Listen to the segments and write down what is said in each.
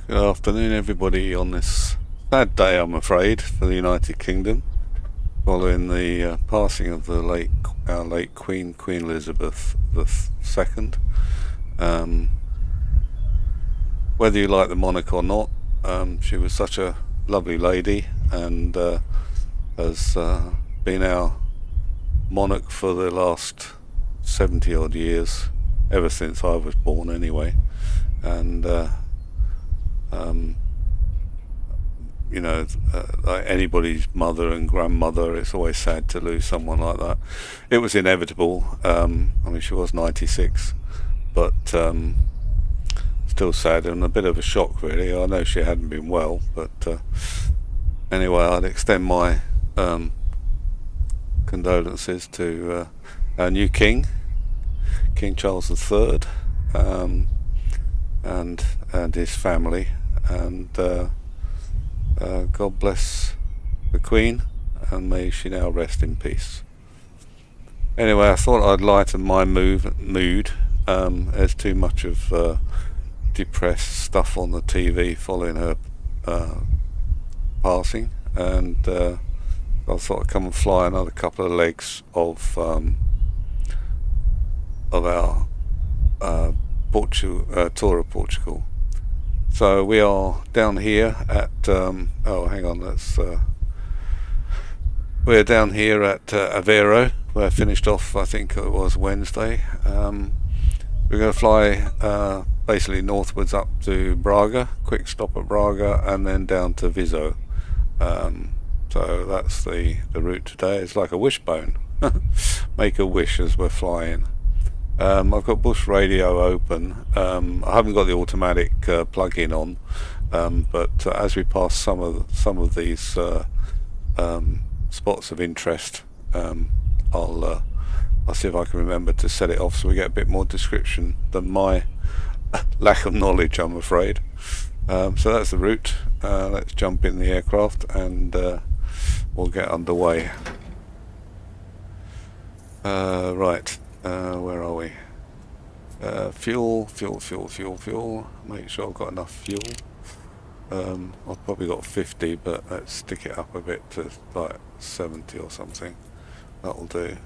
Good afternoon, everybody, on this sad day, I'm afraid, for the United Kingdom, following the passing of our late Queen Elizabeth II. Whether you like the monarch or not, she was such a lovely lady and has been our monarch for the last 70 odd years, ever since I was born anyway. And you know, like anybody's mother and grandmother, it's always sad to lose someone like that. It was inevitable. I mean, she was 96, but still sad and a bit of a shock, really. I know she hadn't been well, but anyway, I'd extend my condolences to our new king, King Charles III, and his family, and God bless the Queen, and may she now rest in peace. Anyway, I thought I'd lighten my mood. There's too much of depressed stuff on the TV following her passing, and I thought I'd come and fly another couple of legs of our tour of Portugal. So we are down here at we're down here at Aveiro, where I finished off, I think it was Wednesday. We're going to fly basically northwards up to Braga, quick stop at Braga, and then down to Viseu. So that's the route today. It's like a wishbone. Make a wish as we're flying. I've got Bush radio open. I haven't got the automatic plug-in on, but as we pass some of these spots of interest, I'll see if I can remember to set it off so we get a bit more description than my lack of knowledge, I'm afraid. So that's the route. Let's jump in the aircraft and we'll get underway. Right. Where are we? Fuel. Make sure I've got enough fuel. I've probably got 50, but let's stick it up a bit to like 70 or something. That'll do.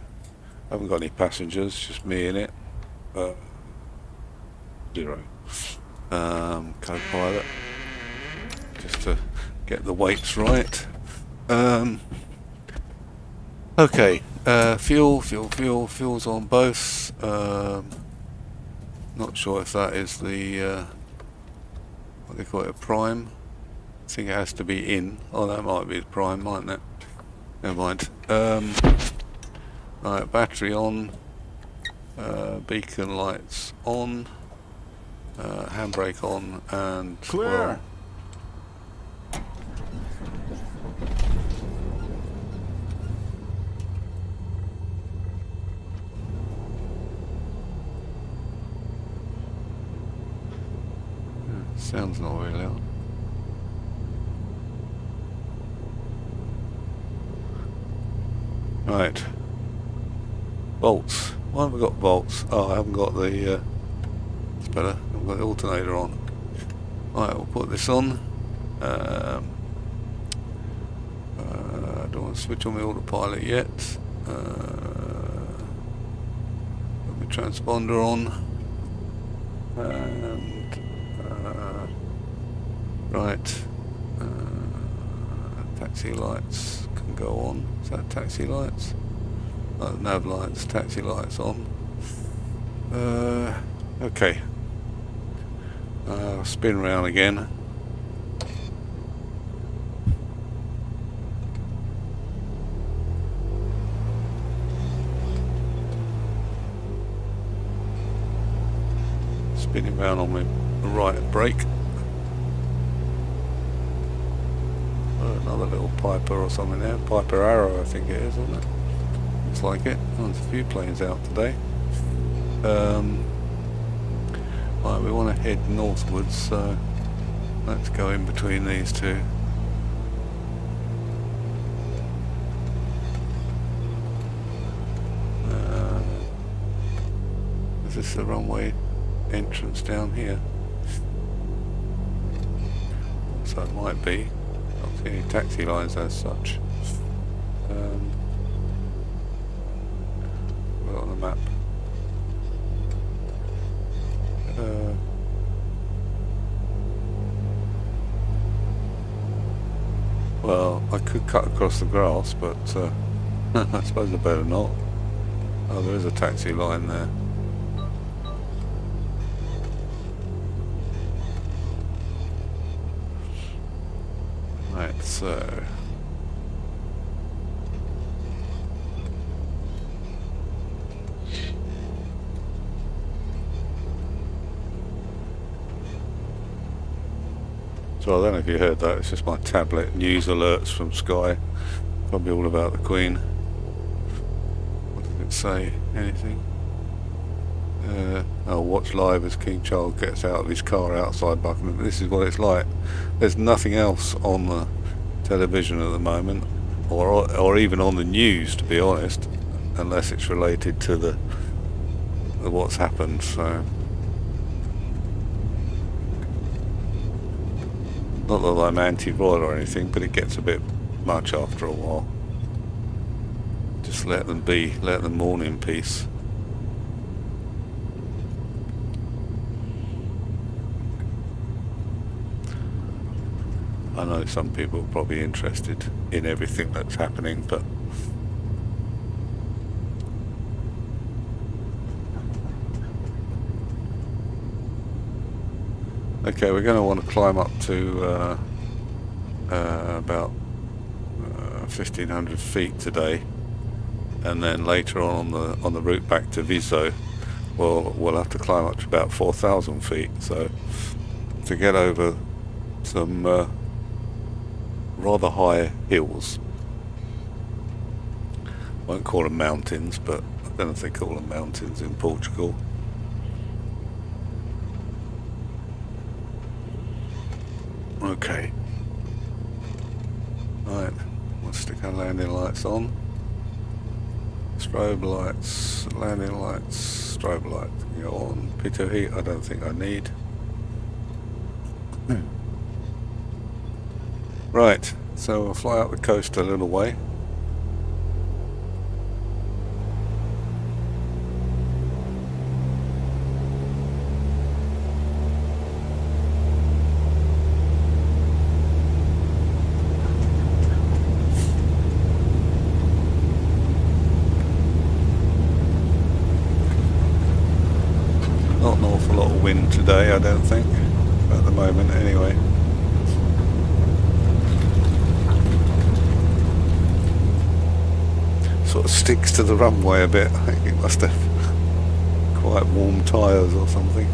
I haven't got any passengers, just me in it. 0. Co-pilot. Just to get the weights right. Okay, fuel's on both. Not sure if that is the what they call it, a prime. I think it has to be in. Oh, that might be the prime, mightn't it? Never mind. Right, battery on, beacon lights on, handbrake on, and clear. Well, sounds not very loud. Right. Volts. Why have we got volts? Oh, I haven't got the... it's better. I've got the alternator on. Right, we'll put this on. I don't want to switch on the autopilot yet. Put the transponder on. And... right, taxi lights can go on. Is that taxi lights? Nav lights, taxi lights on. Okay. Spin around again. Spinning round on my right brake. Another little Piper or something there. Piper Arrow, I think it is, isn't it? Looks like it. Oh, there's a few planes out today. Right, we want to head northwards, so let's go in between these two. Is this the runway entrance down here? so it might be. Not see any taxi lines as such. Put it on the map. Well, I could cut across the grass, but I suppose I better not. Oh, there is a taxi line there. Right, so... So I don't know if you heard that, it's just my tablet news alerts from Sky. Probably all about the Queen. What does it say? Anything? Oh, watch live as King Charles gets out of his car outside Buckingham. This is what it's like. There's nothing else on the television at the moment, or even on the news, to be honest, unless it's related to the what's happened. So, not that I'm anti-royal or anything, but it gets a bit much after a while. Just let them be, let them mourn in peace. I know some people are probably interested in everything that's happening, but okay, we're going to want to climb up to about 1,500 feet today, and then later on the route back to Viso, we'll have to climb up to about 4,000 feet. So to get over some rather high hills. Won't call them mountains, but I don't think they call them mountains in Portugal. Okay. Right, we'll stick our landing lights on. Strobe lights, landing lights, strobe lights. Go on. Pitot heat, I don't think I need. Right, so we'll fly up the coast a little way. Not an awful lot of wind today, I don't think, at the moment anyway. Sort of sticks to the runway a bit. I think it must have quite warm tyres or something.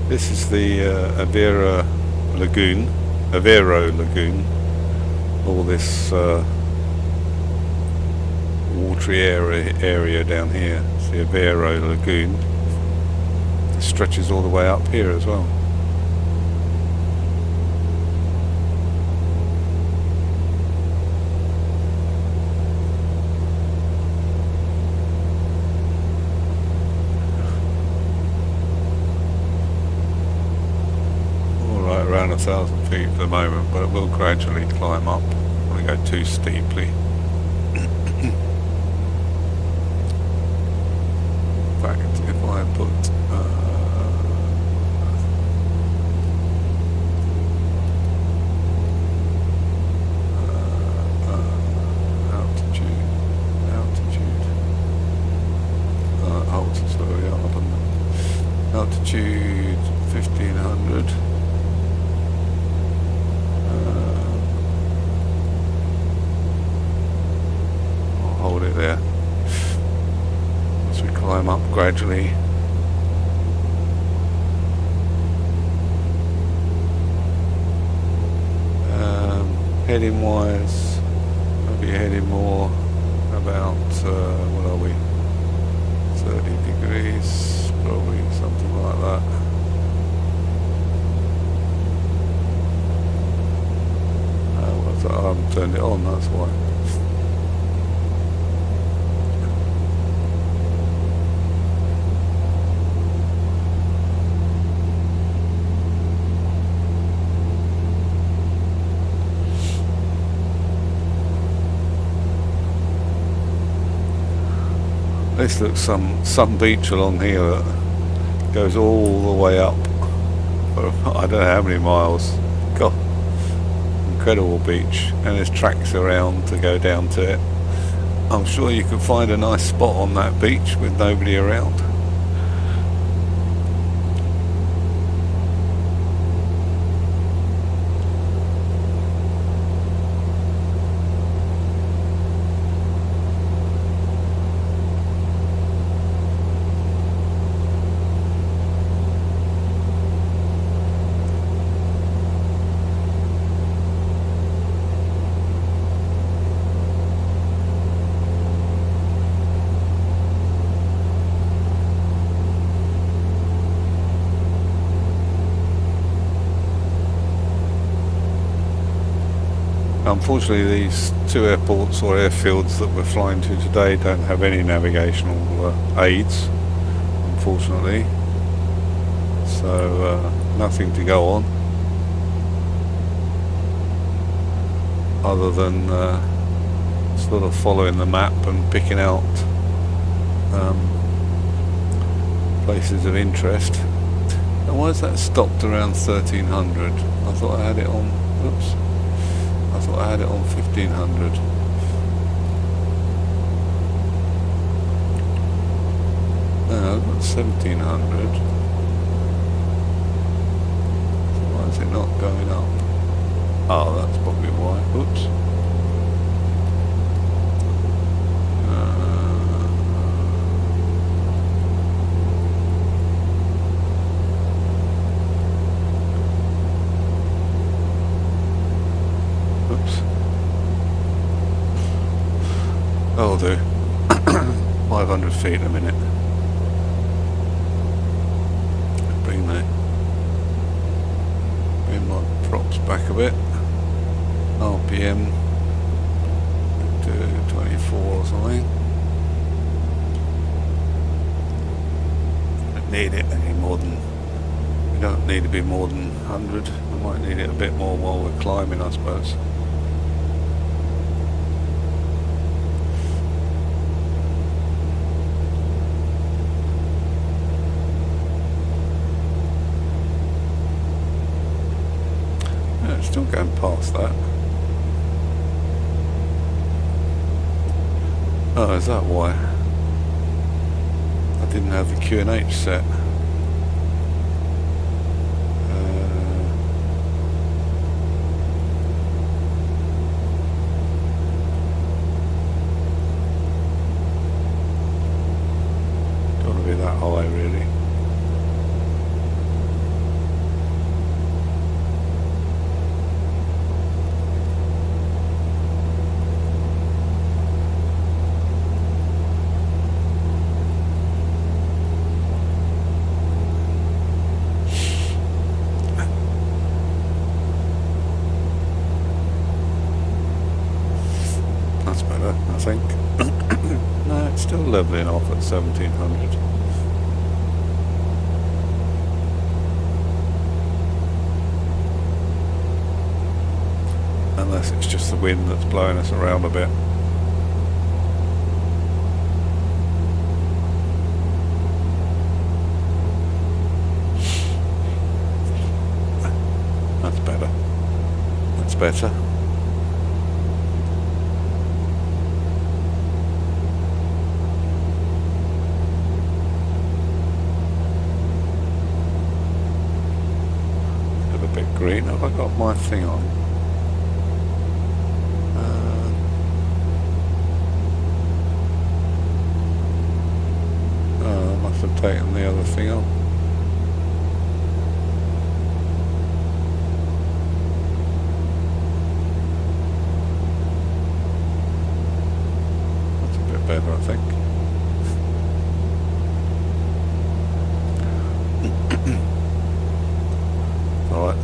This is the Aveiro Lagoon. All this watery area down here. It's the Aveiro Lagoon. It stretches all the way up here as well. Around 1,000 feet for the moment, but it will gradually climb up. I don't want to go too steeply. In fact, if I put altitude 1,500. Hold it there. climb up gradually. Heading wise, I'll be heading more about, what are we, 30 degrees, probably something like that. I haven't turned it on, that's why. This looks some beach along here that goes all the way up for I don't know how many miles. God, incredible beach, and there's tracks around to go down to it. I'm sure you could find a nice spot on that beach with nobody around. Unfortunately, these two airports or airfields that we're flying to today don't have any navigational aids, unfortunately. So nothing to go on other than sort of following the map and picking out places of interest. And why is that stopped around 1300? I thought I had it on, oops, I thought I had it on 1500. No, I've got 1700. So why is it not going up? Oh, that's probably why. Oops. That'll do. 500 feet a minute. Bring my props back a bit. RPM to 24 or something. Don't need it any more than. We don't need to be more than 100. We might need it a bit more while we're climbing, I suppose. Still going past that. Oh, is that why? I didn't have the Q&H set. Don't want to be that high, really. I think. No, it's still leveling off at 1700. Unless it's just the wind that's blowing us around a bit. That's better. That's better. Green. Have I got my thing on? taken the other thing off. That's a bit better, I think. Alright.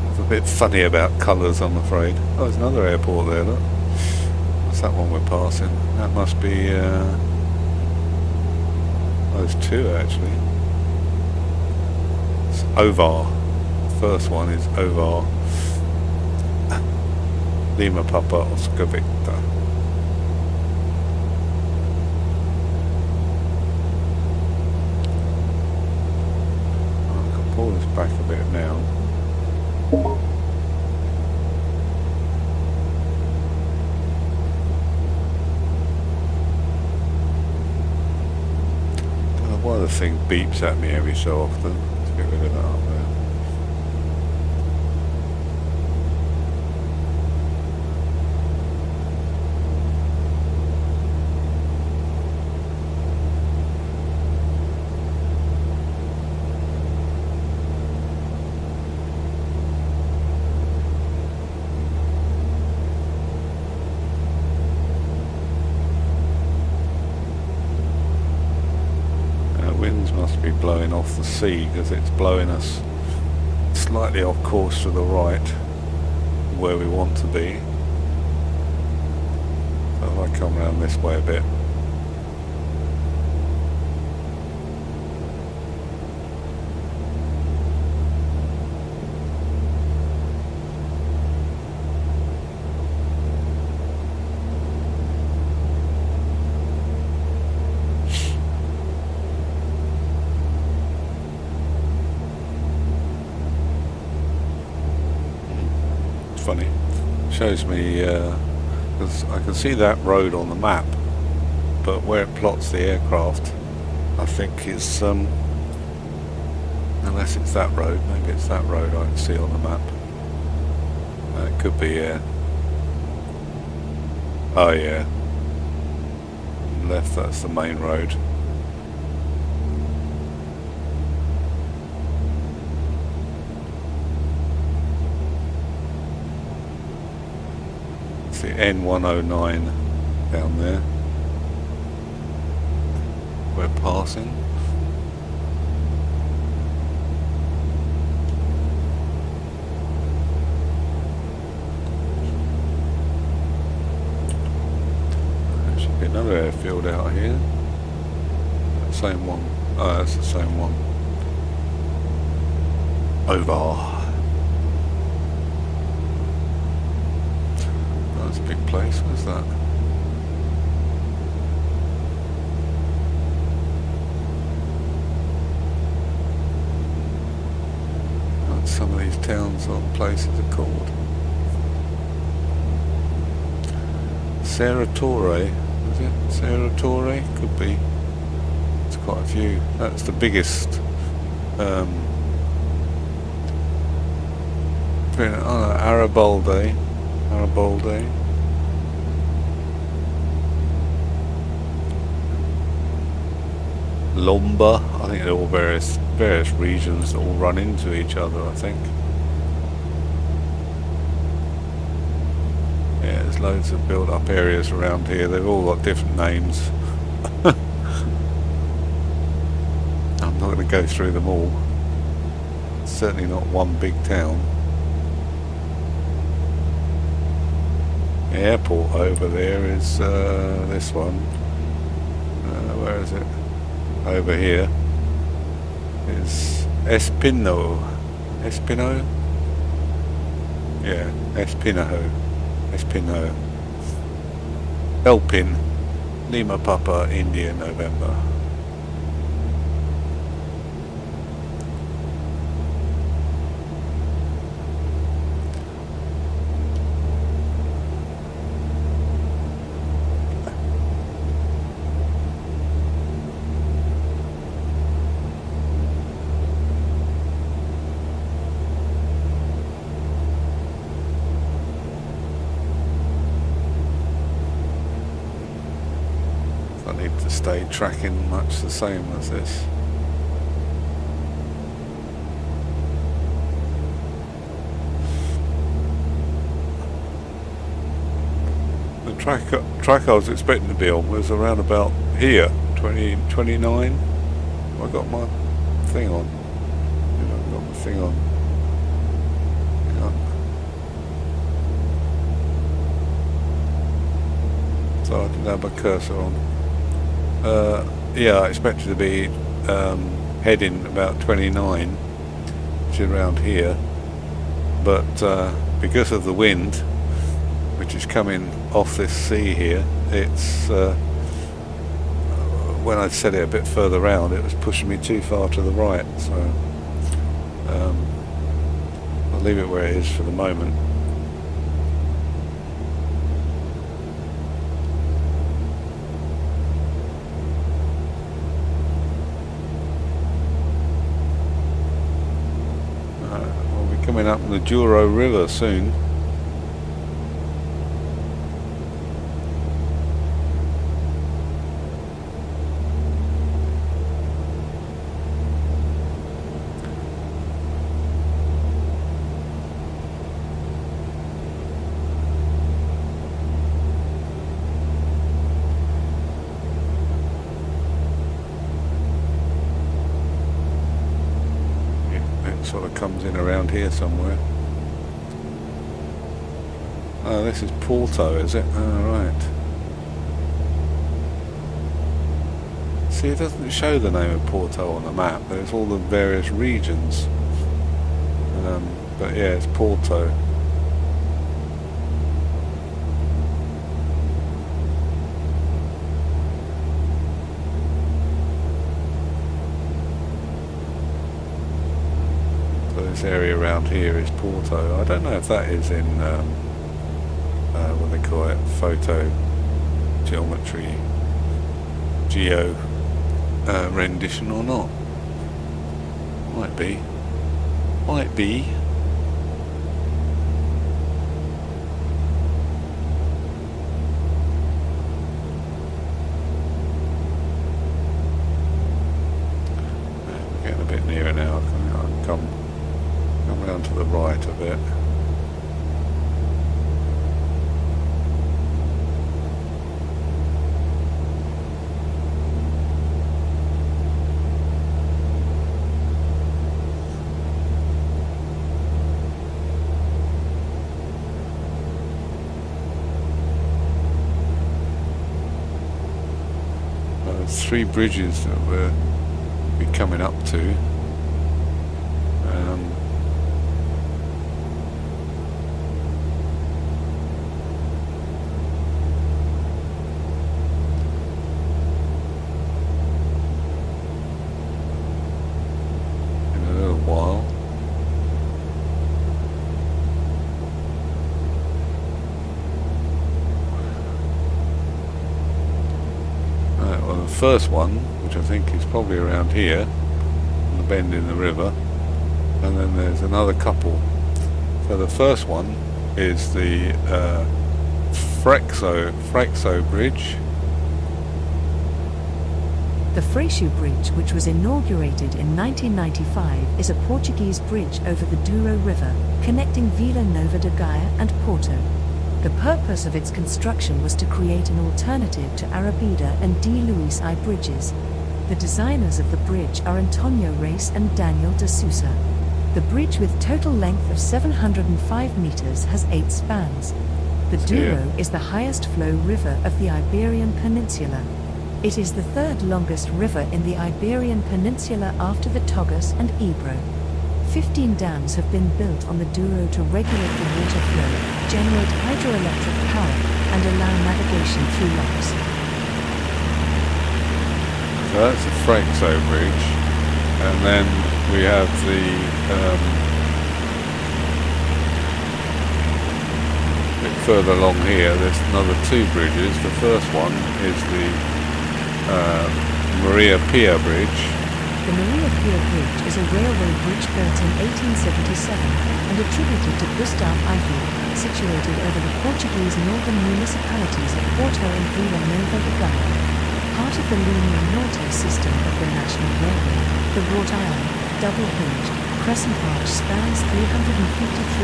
It's a bit funny about colours, I'm afraid. Oh, there's another airport there, look. What's that one we're passing? That must be, oh, there's two actually. It's Ovar. First one is Ovar. Lima Papa Oscar Victor. I can pull this back a bit now. Why the thing beeps at me every so often. Let's get rid of that up there. Winds must be blowing off the sea because it's blowing us slightly off course to the right where we want to be. So if I come around this way a bit, funny. Shows me, because I can see that road on the map, but where it plots the aircraft, I think is, unless it's that road, maybe it's that road I can see on the map. It could be, yeah. Oh yeah. Left, that's the main road. The N109 down there we're passing. There should be another airfield out here. Same one. Oh, that's the same one. Over. That's a big place, what's that? What some of these towns or places are called. Serratore, is it? Serratore? Could be. It's quite a few. That's the biggest. Oh no, Arabalde. Arabalde. Lomba. I think they're all various regions that all run into each other, I think. Yeah, there's loads of built up areas around here. They've all got different names. I'm not going to go through them all. It's certainly not one big town. The airport over there is this one. Where is it? Over here is Espino. Espino? Yeah, Espino. Espino. Elpin. Lima Papa, India, November. I need to stay tracking much the same as this. The track I was expecting to be on was around about here, 29. I got my thing on. I've got my thing on. Hang on. So I didn't have my cursor on. Yeah, I expected to be heading about 29, which is around here. But because of the wind, which is coming off this sea here, it's when I set it a bit further round, it was pushing me too far to the right, so I'll leave it where it is for the moment. We'll be coming up the Douro River soon. Sort of comes in around here somewhere. Oh, this is Porto, is it? Oh, right. See, it doesn't show the name of Porto on the map. There's all the various regions. But yeah, it's Porto. This area around here is Porto. I don't know if that is in what they call it, photo geometry geo rendition or not. Might be. We're getting a bit nearer now. I can come round to the right a bit. There's 3 bridges that we'll be coming up to. First one, which I think is probably around here, on the bend in the river, and then there's another couple. So the first one is the Freixo Bridge. The Freixo Bridge, which was inaugurated in 1995, is a Portuguese bridge over the Douro River, connecting Vila Nova de Gaia and Porto. The purpose of its construction was to create an alternative to Arabida and D. Luis I bridges. The designers of the bridge are Antonio Reis and Daniel de Sousa. The bridge, with total length of 705 meters, has 8 spans. The Douro is the highest flow river of the Iberian Peninsula. It is the 3rd longest river in the Iberian Peninsula after the Tagus and Ebro. 15 dams have been built on the Douro to regulate the water flow, generate hydroelectric power, and allow navigation through locks. So that's the Freixo Bridge, and then we have the bit further along here, there's another 2 bridges. The first one is the Maria Pia Bridge. The Maria Pia Bridge is a railway bridge built in 1877 and attributed to Gustav Eiffel, situated over the Portuguese northern municipalities of Porto and Vila Nova de Gaia. part of the linear Norte system of the National Railway. The wrought iron, double-hinged, crescent arch spans 353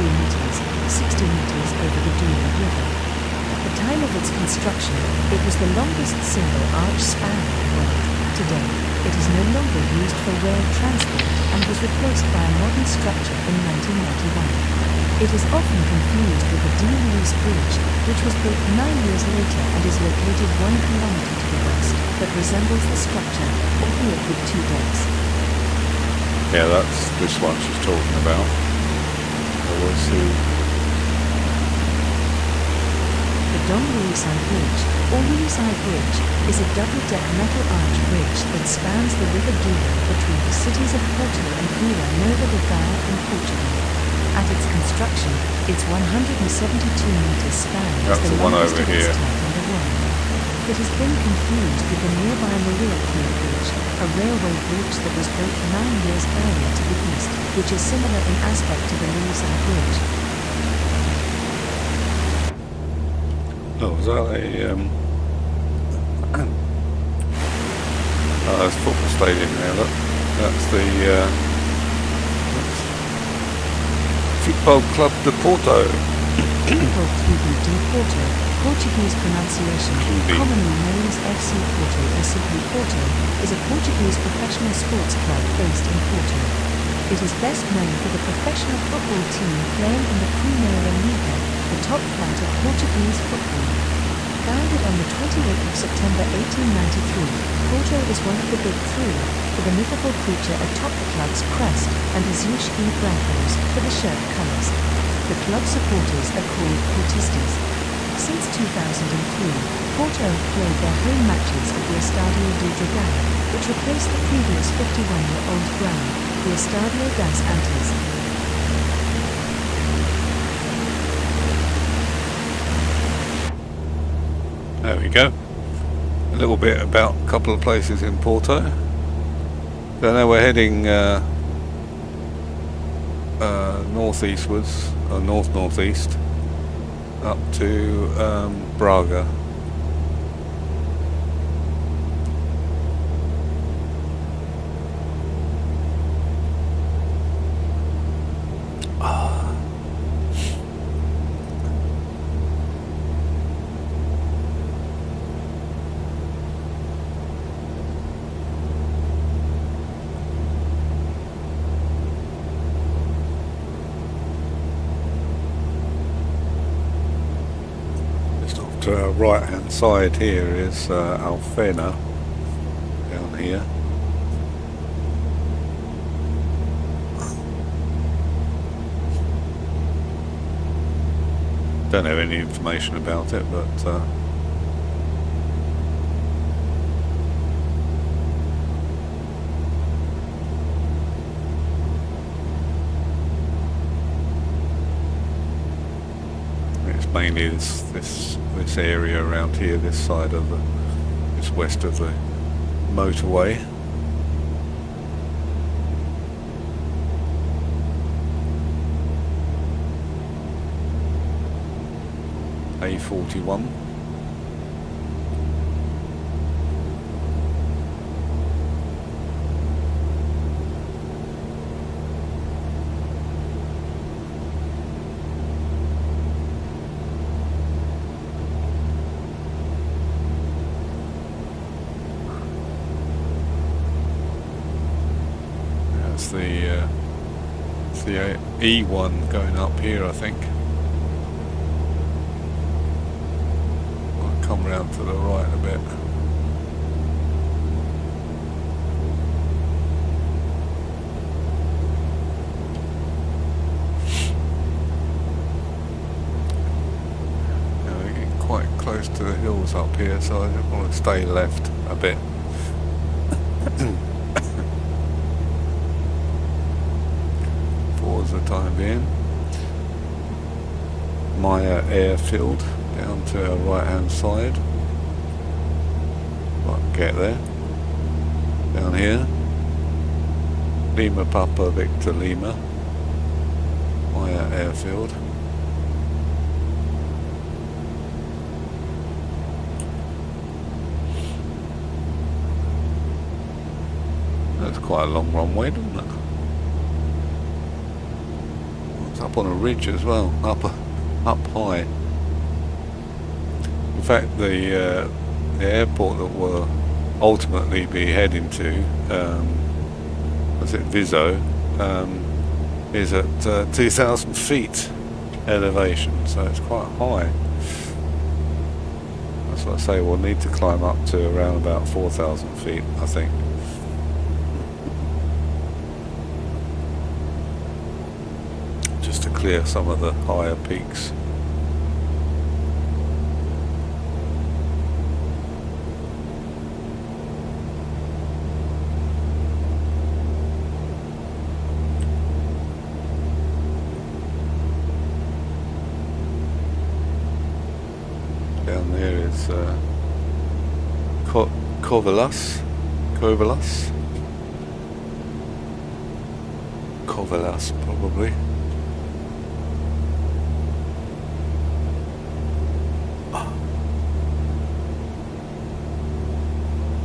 meters, 60 meters over the Douro River. At the time of its construction, it was the longest single arch span in the world. Today, it is no longer used for rail transport and was replaced by a modern structure in 1991. It is often confused with the De Luis Bridge, which was built 9 years later and is located 1 kilometer to the west, but resembles the structure, albeit with 2 decks. Yeah, that's this one she's talking about. We'll see. The Dom Luisai Bridge, or Luisai Bridge, is a double-deck metal arch bridge that spans the River Douro between the cities of Porto and Vila Nova de Gaia in Portugal. At its construction, its 172-meter span is the longest of its type in the world. It has been confused with the nearby Mariachi Approach, a railway bridge that was built 9 years earlier to the east, which is similar in aspect to the Luisai Bridge. Oh, is that a there's a football stadium there, look. That's the Football Club de Porto. Football Clube de Porto, Portuguese pronunciation, commonly known as FC Porto or simply Porto, is a Portuguese professional sports club based in Porto. It is best known for the professional football team playing in the Primeira Liga, the top flight of Portuguese football. Founded on the 28th of September 1893, Porto is one of the big three, for the mythical creature atop the club's crest and Azuis e Brancos for the shirt colours. The club supporters are called Portistas. Since 2003, Porto played their home matches at the Estadio do Dragão, which replaced the previous 51-year-old ground, the Estadio das Antas. There we go. A little bit about a couple of places in Porto. So now we're heading northeastwards, or north-northeast, up to Braga. Right hand side here is Alfena down here. Don't have any information about it, but it's mainly this area around here, this side of this west of the motorway. A41. It's the E1 going up here, I think. I'll come round to the right a bit. Now we're getting quite close to the hills up here, so I just want to stay left a bit. For the time being. Maya Airfield down to our right hand side. Right, get there. Down here. Lima Papa Victor Lima. Maya Airfield. That's quite a long runway, doesn't it? It's up on a ridge as well, up high. In fact, the airport that we'll ultimately be heading to, was it Viso, is at 2,000 feet elevation, so it's quite high. That's what I say, we'll need to climb up to around about 4,000 feet, I think. Just to clear some of the higher peaks. Down there is Covelas, probably.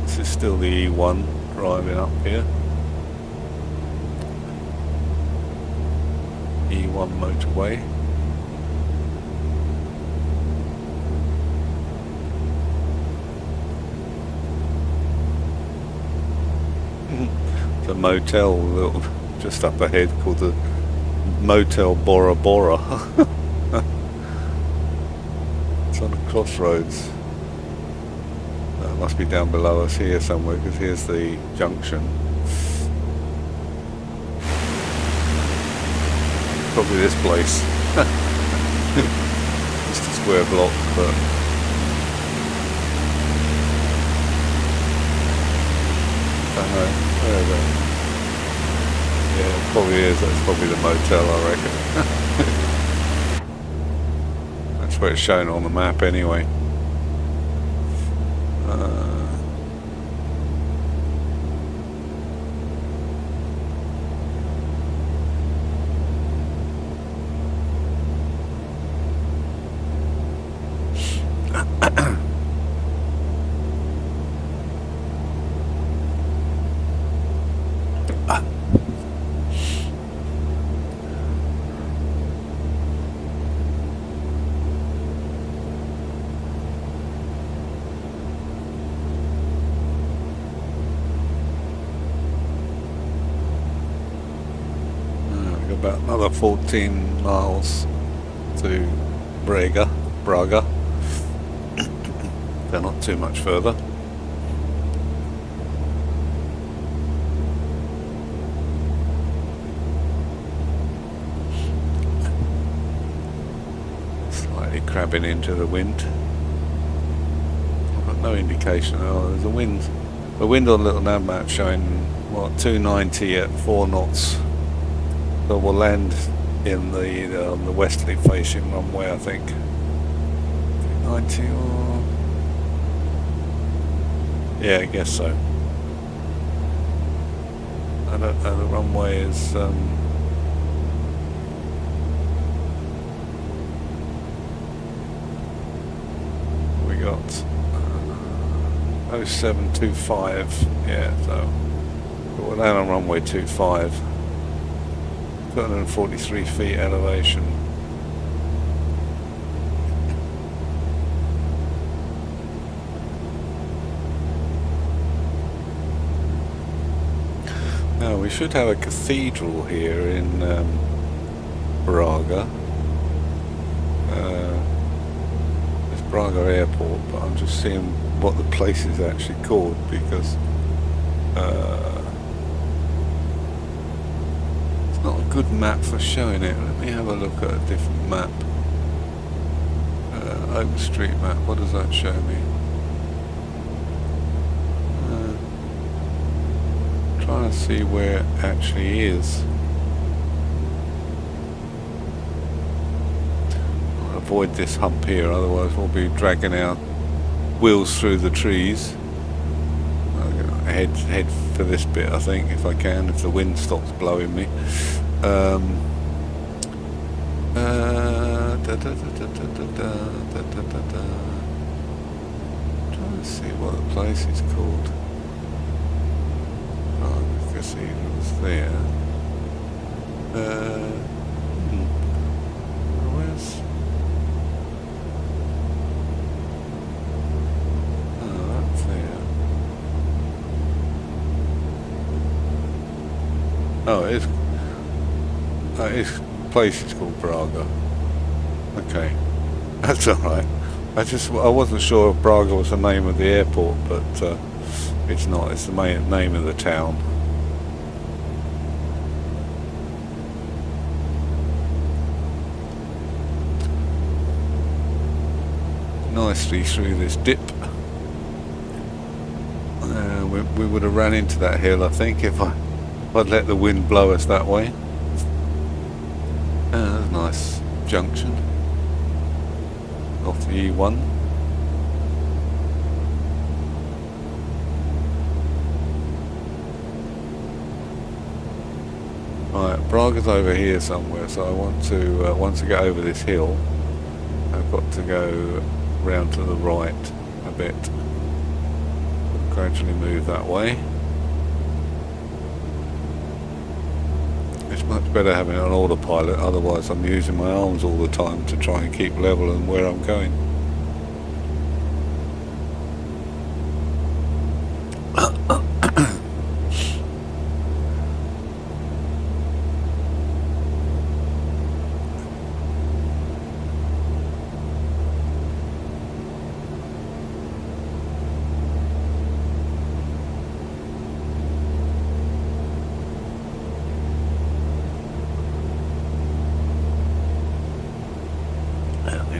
This is still the E1 driving up here. E1 motorway. The motel little just up ahead called the Motel Bora Bora. It's on a crossroads. It must be down below us here somewhere, because here's the junction. Probably this place. Just a square block, but I don't know. Where are they? Yeah, it probably is. That's probably the motel, I reckon. That's where it's shown on the map anyway. About another 14 miles to Braga. They're not too much further. Slightly crabbing into the wind. I've got no indication. Oh, there's a wind. The wind on the little nav map showing what, 290 at 4 knots. So we'll land in the westerly facing runway, I think. 90 or... yeah, I guess so. I don't know, the runway is... we got 0725, yeah, so we'll land on runway 25. 243 feet elevation. Now we should have a cathedral here in Braga. It's Braga Airport, but I'm just seeing what the place is actually called, because not a good map for showing it. Let me have a look at a different map. OpenStreetMap, what does that show me? Trying to see where it actually is. I'll avoid this hump here, otherwise we'll be dragging our wheels through the trees. I'm gonna head for this bit, I think, if I can, if the wind stops blowing me. Trying to see what the place is called. Oh, cathedral's there. Where's... Oh, that's there. Oh, his place is called Braga. Okay, that's alright. I wasn't sure if Braga was the name of the airport, but it's not. It's the main name of the town. Nicely through this dip. We would have ran into that hill, I think, if I'd let the wind blow us that way. That's a nice junction off the E1. Right, Braga's over here somewhere, so I want to, once I get over this hill, I've got to go round to the right a bit. Gradually move that way. It's much better having an autopilot, otherwise I'm using my arms all the time to try and keep level and where I'm going.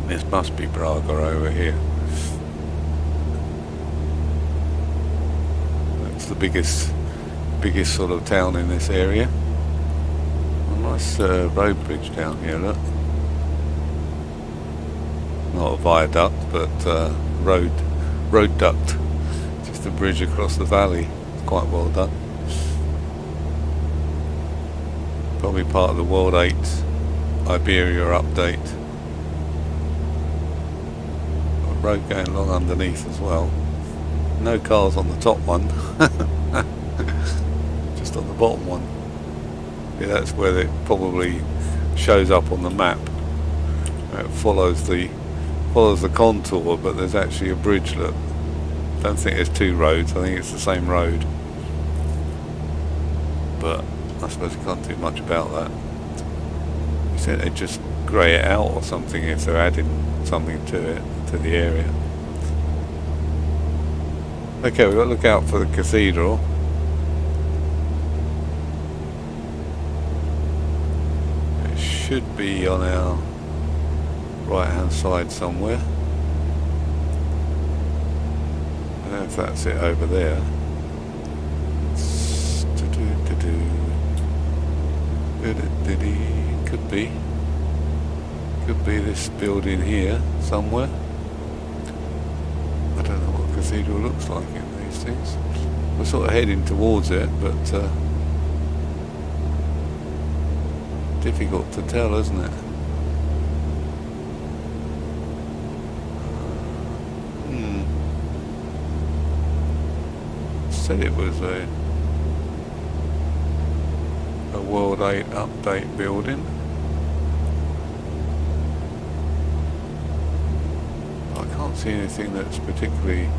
This must be Braga over here. That's the biggest sort of town in this area. A nice road bridge down here, look. Not a viaduct, but road duct. Just a bridge across the valley. It's quite well done. Probably part of the World 8 Iberia update. Road going along underneath as well. No cars on the top one. Just on the bottom one. Yeah, that's where it probably shows up on the map. It follows the contour, but there's actually a bridge. Look, don't think there's two roads. I think it's the same road. But I suppose you can't do much about that. You said they'd just grey it out or something if they're adding something to it, to the area. Okay, we've got to look out for the cathedral. It should be on our right hand side somewhere. I don't know if that's it over there. Could be this building here somewhere. I don't know what cathedral looks like in these things. We're sort of heading towards it, but difficult to tell, isn't it? Said it was a World 8 update building. I can't see anything that's particularly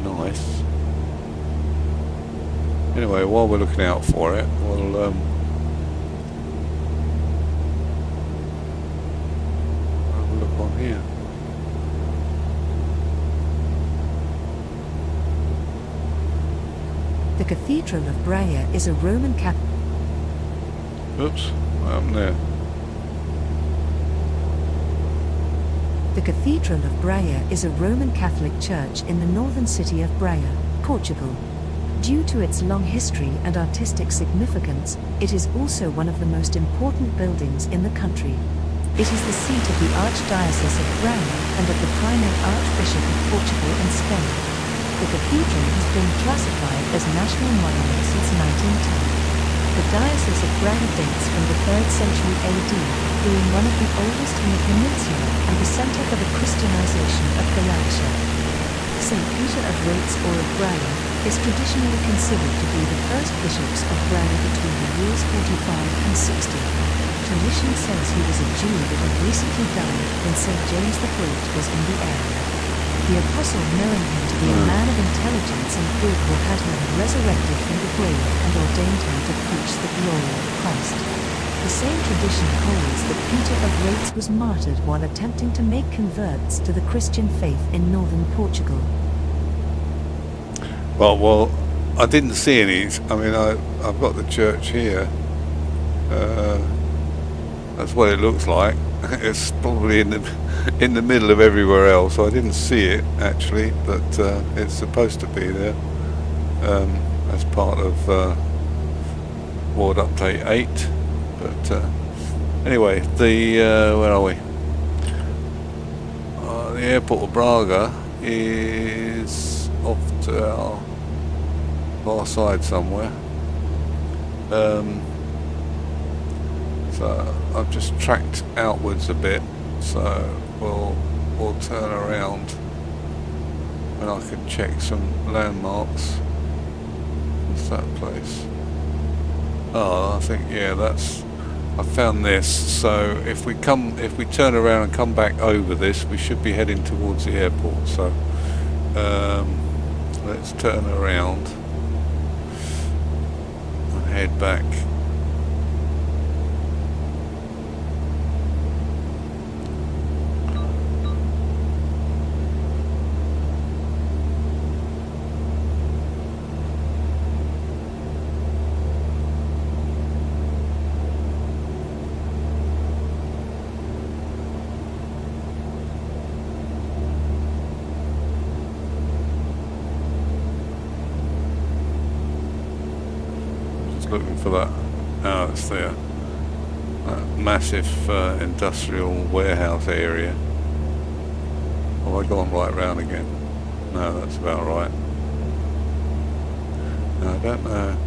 nice. Anyway, while we're looking out for it, we'll have a look on here. The Cathedral of Breyer is a Roman Catholic. Oops, what happened there? The Cathedral of Breyer is a Roman Catholic church in the northern city of Breyer, Portugal. Due to its long history and artistic significance, it is also one of the most important buildings in the country. It is the seat of the Archdiocese of Breyer and of the Primate Archbishop of Portugal and Spain. The cathedral has been classified as national monument since 1910. The Diocese of Breyer dates from the 3rd century AD, being one of the oldest in the peninsula and the center for the Christianization of Galatia. St. Peter of Rates or of Breyer, is traditionally considered to be the first bishops of Breyer between the years 45 and 60. Tradition says he was a Jew that had recently died when St. James the Great was in the area. The apostle, knowing him to be a man of intelligence and good, had him resurrected from the grave and ordained him to preach the glory of Christ. The same tradition holds that Peter of Rates was martyred while attempting to make converts to the Christian faith in northern Portugal. Well, I didn't see any. I mean, I've got the church here. That's what it looks like. It's probably in the middle of everywhere else. So I didn't see it actually, but it's supposed to be there as part of Ward Update 8. But anyway, where are we? The airport of Braga is off to our far side somewhere. So I've just tracked outwards a bit, so we'll turn around and I can check some landmarks. What's that place? Oh, I think, yeah, I found this. So if we turn around and come back over this, we should be heading towards the airport. So let's turn around and head back. Looking for that. Oh, it's there. That massive industrial warehouse area. Have I gone right round again? No, that's about right. No, I don't know.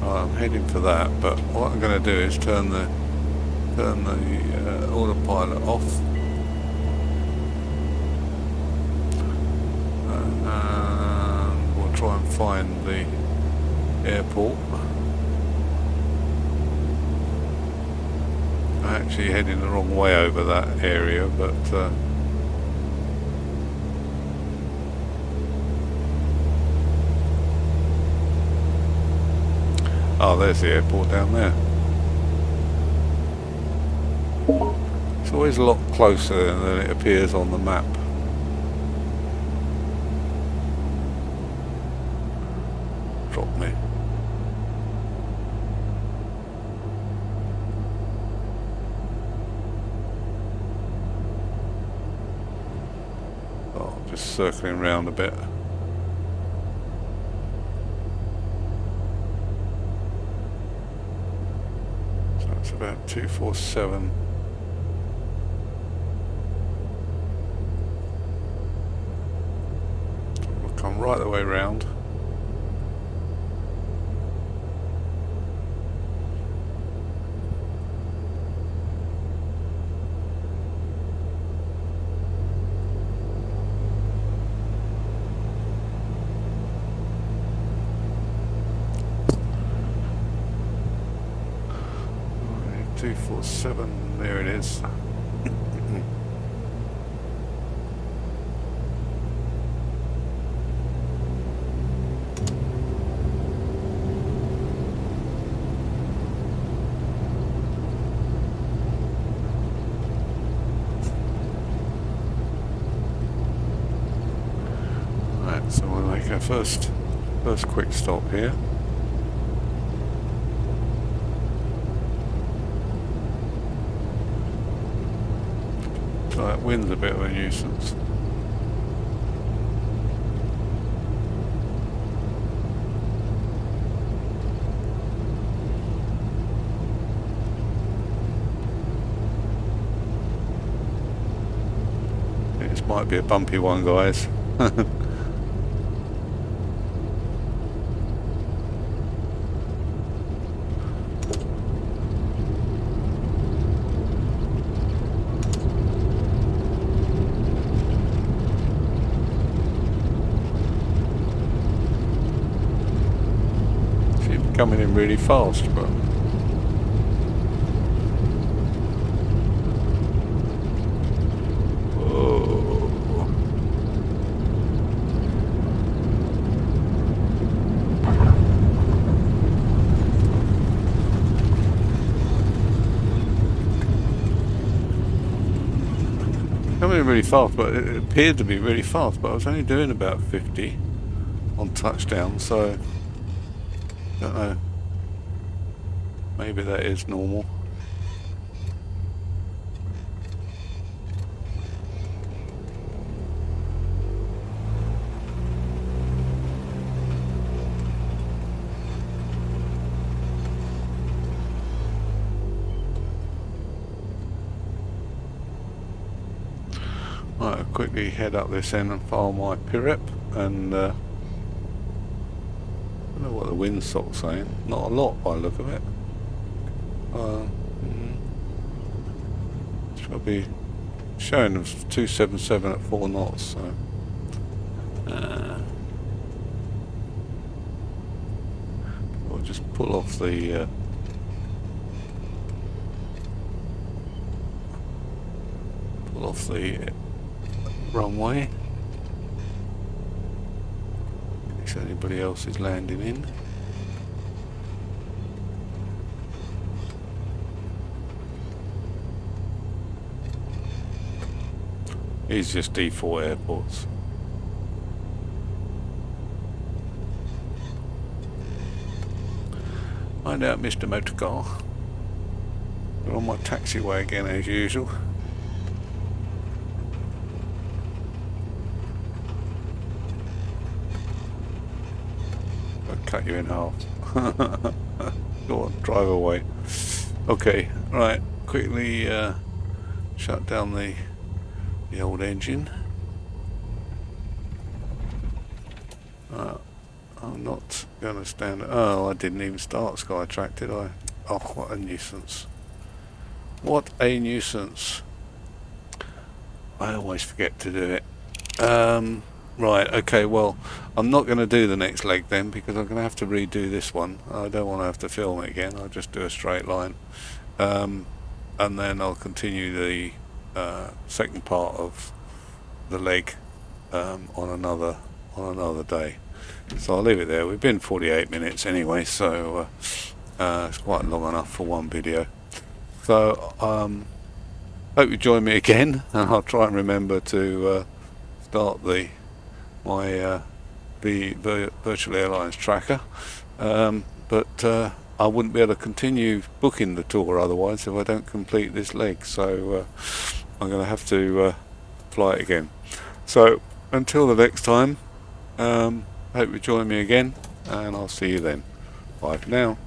Oh, I'm heading for that, but what I'm going to do is turn the autopilot off. Try and find the airport. I'm actually heading the wrong way over that area, but oh, there's the airport down there. It's always a lot closer than it appears on the map. Drop me. Oh, just circling around a bit. So it's about 247. We'll come right the way round. There it is. Right, so we'll make our first quick stop here. So that wind's a bit of a nuisance. This might be a bumpy one, guys. coming in really fast, but coming in really fast, but it appeared to be really fast, but I was only doing about 50 on touchdown, so don't know, maybe that is normal. Right, I'll quickly head up this end and file my PIREP, and I don't know what the wind's sort of saying. Not a lot by the look of it. It's got to be showing of 277 at 4 knots. So we'll just pull off the runway. In case anybody else is landing in. These just default airports. Find out, Mr. Motorcar. We're on my taxiway again as usual. Cut you in half. Go on, drive away. Okay, right, quickly shut down the old engine. I'm not going to stand. Oh, I didn't even start Skytrack, did I? Oh, what a nuisance. What a nuisance. I always forget to do it. Right, okay, well, I'm not going to do the next leg then, because I'm going to have to redo this one. I don't want to have to film it again. I'll just do a straight line. And then I'll continue the second part of the leg on another day. So I'll leave it there. We've been 48 minutes anyway, so it's quite long enough for one video. So hope you join me again, and I'll try and remember to start the Virtual Airlines tracker, but I wouldn't be able to continue booking the tour otherwise if I don't complete this leg, so I'm going to have to fly it again. So until the next time, hope you join me again, and I'll see you then. Bye for now.